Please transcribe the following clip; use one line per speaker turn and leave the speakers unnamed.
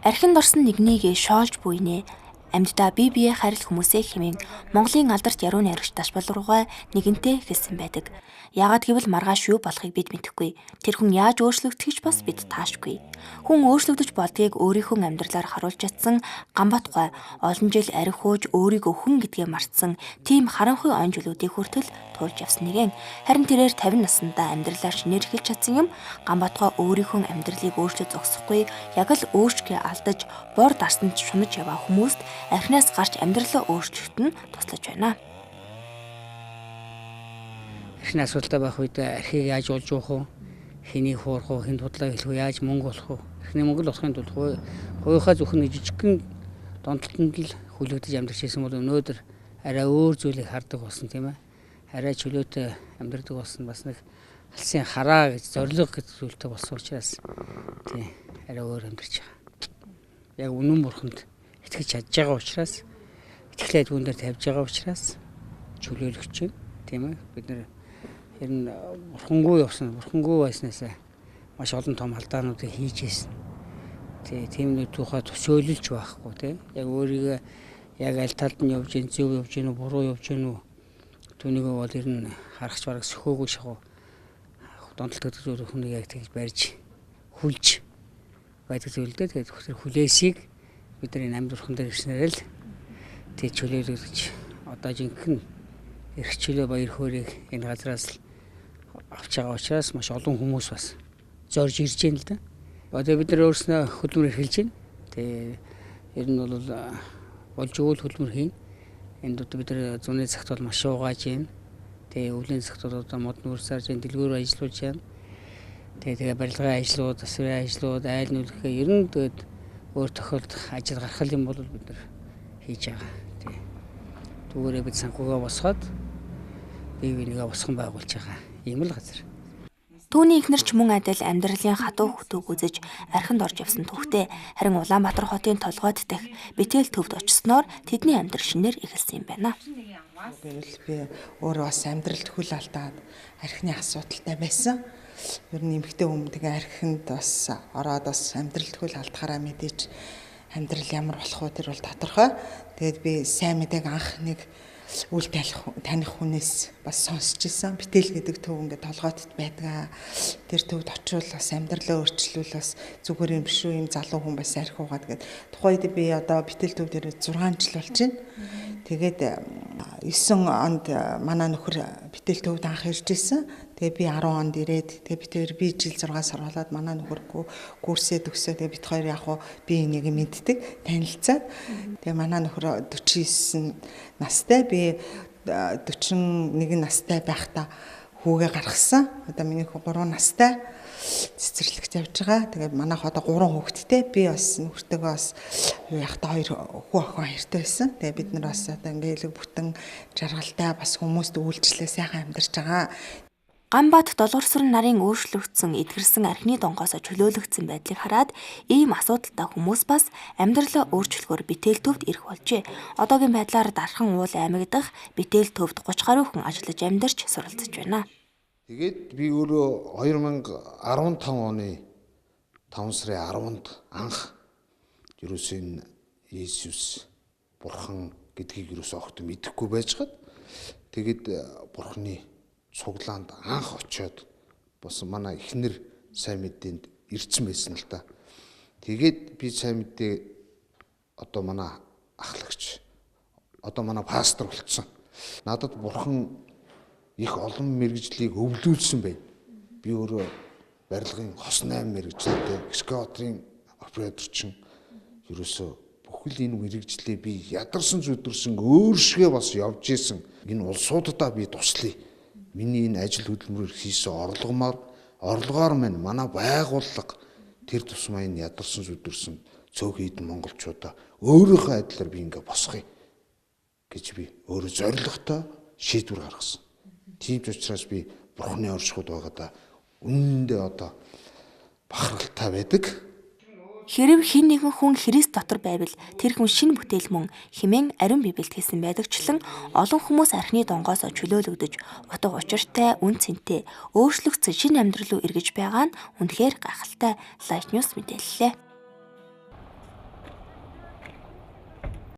Архинд орсон нэгнийг шоолж буйнэ. Амьддаа бие харил хүмүүсээ хэмээн Монголын алдарт яруу найрагч Дашбал руугаа нэгэнтээ хэлсэн байдаг. Яагаад гэвэл маргааш юу болохыг бид мэдэхгүй. Тэр хүн яаж өөрчлөгдөхөж бас бид таашгүй. Хүн өөрчлөгдөж болдгийг өөрийнхөө амьдралаар харуулж чадсан Ганбаатгай олон жил архиуж өөрийгөө хүн гэдгээ мартсан тийм харанхуй он жилүүдийг хүртэл туулж явсан нэгэн. Харин тэрээр 50 наснда амьдралаа шинээр эхэлж чадсан юм. Ганбаатгай өөрийнхөө амьдралыг өөрчлөж зогсохгүй яг л өөрчлөгөө алдаж бор дарсанд шунаж яваа хүмүүст архинаас гарч амьдралаа өөрчлөхөд нь туслаж байна.
Архины асуудалтай байх үед архийг яаж олж уух вэ? Хэнийг хуурах вэ? Хэн тудлаа хэлэх вэ? Яаж мөнгө олох вэ? Архины мөнгө олохын тулд хувийнхаа зөвхөн жижигхэн донтолтонд л хүлэгдэж амьдарч ирсэн бол өнөөдөр арай өөр зүйлийг хардаг болсон тийм ээ. Арай чөлөөтэй амьдардаг болсон бас нэг алсын хараа гэж зориг гэж зүйлтэй болсон учраас тийм арай өөр амьдарч байгаа. Яг үнэн бурханд итгэж чадж байгаа учраас итгэлээ түүн дээр тавьж байгаа учраас чөлөөлөгч тийм ээ. Бид нэр ер нь бурхангүй байснаас маш олон том алдаануудыг хийж ирсэн. Тийм нэг тухай төсөөлөлж байхгүй тийм. Яг өөрийгөө яг аль талд нь явж гин зөв явж гин үү буруу явж гин үү түүнийг бол ер нь харахч бараг сөхөөгүй шахуу донтолт гэдэг зүйл хүнийг яг тэгж барьж хүлж байдаг зүйлдээ тэгээд тэр хүлээсийг бид нар энэ амьдрахын дээр ирснээр л тэг чөлөөлөж одоо жинхэнэ эрх чөлөө баяр хөөргийг энэ газраас авч байгаа учраас маш олон хүмүүс бас зорж ирж байна л да. Одоо бид нар өөрснөө хөдөлмөр эрхэлж байна. Тэгээ ер нь бол болж өгөл хөдөлмөр хийн. Энд одоо бид нар зуны цагт бол маш угааж байна. Тэгээ өвлийн цагт бол одоо мод нүүрсарж байна, дэлгүүр ажиллаж байна. Тэгээ барилгын ажлууд, засварын ажлууд, айл нүлхээ ер нь тэгээд өөр тохиолдох ажил гаргах юм бол бид нар хийж байгаа. Түүгээрээ бид санхугаа босгоод бие бинийгээ босгон байгуулж байгаа. Ийм л газар.
Түүний эхнэр ч мөн адил амьдралын хатуу хөтөөг үзэж архинд орж явсан түүхтэй. Харин Улаанбаатар хотын толгойд дэх битэл төвд очсноор тэдний амьдрал шинээр эхэлсэн юм байна.
Гэвэл би өөрөө бас амьдралд хүл алдаад архины асуудалтай байсан. Ер нь эмэгтэй хүмүүс тэгээ архинд бас ороод бас амьдралд хүл алдахаараа мэдээж амьдрал ямар болох вэ тэр бол тодорхой. Тэгээд би сайн мэдээг анх нэг үл таних хүнээс бас сонсч ирсэн. Битэл гэдэг төв ингээд толгойд байдаг. Тэр төвд очивол бас амьдралаа өөрчлөвөл бас зүгээр юм биш үү? Ийм залуу хүн бас архиугаад тэгээд тухайд би одоо битэл төв дээр 6 жил болж байна. Тэгээд 9 онд манай нөхөр битэл төвд анх ирж ирсэн. Тэгээ би 10 онд ирээд тэгээ би жил 6 сар болоод манай нөхөр курсээ төгсөө тэгээ бит хоёр яг би энийг мэддэг танилцаад тэгээ манай нөхөр 49 настай би 41 настай байхдаа хүүгээ гаргасан. Одоо миний хүү 3 настай цэцэрлэгт явж байгаа. Тэгээ манайх одоо 3 хүүхэдтэй. Би бас нөхөртөөгөө бас яхта 2 хүү охин хоёртой байсан. Тэгээ бид нар бас одоо ингээд элэг бүтэн жаргалтай бас хүмүүст үйлчлээ сайхан амьдарч байгаа.
Ганбаат долгорсор нарын өөрчлөгдсөн эдгэрсэн архины донгоосоо чөлөөлөгдсөн байдлыг хараад ийм асуудалтай хүмүүс бас амьдралаа өөрчлөхөөр битэл төвд ирэх болжээ. Одоогийн байдлаар Дархан уул аймаг дахь битэл төвд 30 гаруй хүн ажиллаж амьдарч суралцж байна.
Тэгээд би өөрөө 2015 оны 5 сарын 10-нд анх ерөөсөө энэ Иесус бурхан гэдгийг ерөөсөө огт мэдэхгүй байж хад тэгээд бурханы цуглаанд анх очиод бас манай эхнэр сайн мэдээнд ирсэн байсан л та. Тэгээд би сайн мэдээ одоо манай ахлагч одоо манай пастор болцсон. Надад бурхан их олон мэрэгжлийг өвлүүлсэн байна. Би өөрөө барилгын хос 8 мэрэгжлтэй экскаваторын операторчин ерөөсөө бүхэл энэ мэрэгжлээ би ядарсан зүдэрсэн өөршгөө бас явж исэн. Энэ улсуудаа би туслая. Миний энэ ажил хөдөлмөрөөр хийсэн орлогоор манай байгууллага тэр тусмаа энэ ядарсан зүдэрсэн цөөхөн хэдэн монголчуудаа өөрийнхөө адилаар би ингээ босгоё гэж би өөрөө зорилготой шийдвэр гаргасан. Тийм ч учраас би бурхны оршихуд байгаадаа үнэндээ одоо бахархалтай байдаг.
Хэрв хэн нэгэн хүн Христ дотор байвал тэр хүн шинэ бүтээл мөн хэмээн ариун Библиэд хэлсэн байдагчлан олон хүмүүс архины донгоосоо чөлөөлөгдөж утга учиртай үн цэнтэй өөрчлөгдсөн шинэ амьдрал руу эргэж байгаа нь үнэхээр гайхалтай. Light News мэдээллээ.